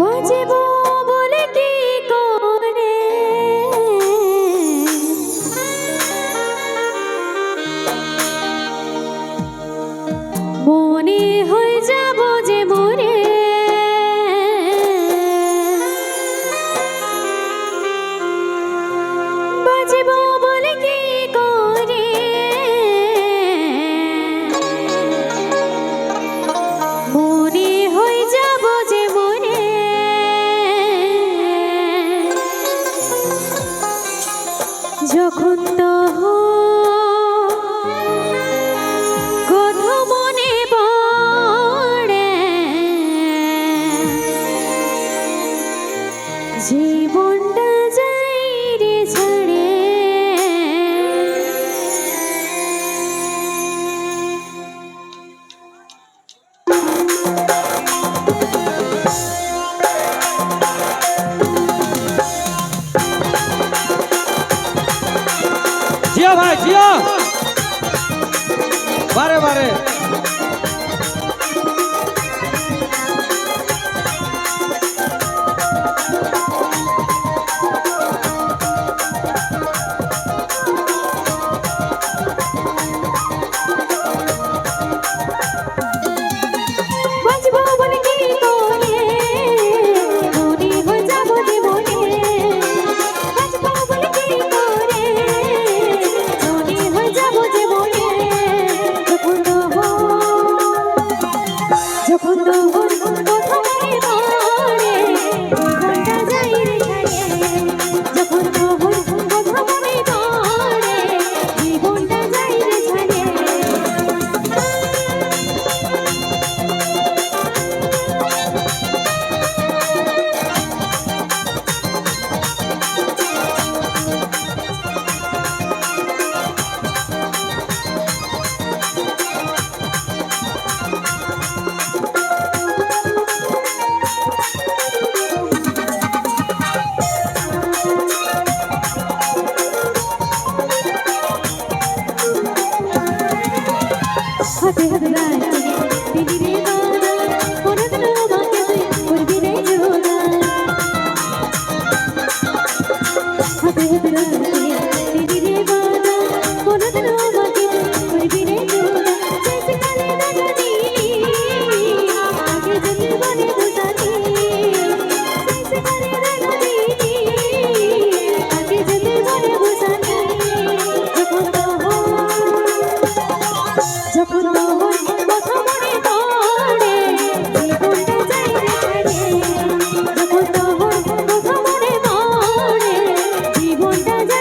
বাঁচব বলে কি করে মনে হয়ে যাব যে মরে বাঁচব বলে কি করে মনে হয়ে যাব যে মরে যখন তো কথা মনে পড়ে জীবনটা যাই রে ছেড়ে जिया भाई जिया बारे बारे বাঁচব বলে কি করে মনে হয়ে যাব যে মরে বাঁচব বলে কি করে মনে হয়ে যাব যে মরে যখন কথা মনে পড়ে জীবনটা যাই রে ছাড়িয়ে যখন কথা মনে পড়ে জীবনটা যাই রে ছাড়িয়ে হাতে হাতে রাখি দিদি রে বাবা মনে দিল আমাকে করবি রে জোড়া হাতে হাতে রাখি দিদি রে বাবা মনে দিল আমাকে করবি রে জোড়া जैसे काले दाना दी आगे जल बने बुझाती जैसे काले दाना दी आगे जल बने बुझाती যখন কথা মনে পড়ে জীবনটা যাই রে ছাড়িয়ে যখন কথা মনে পড়ে জীবনটা যাই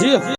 জিও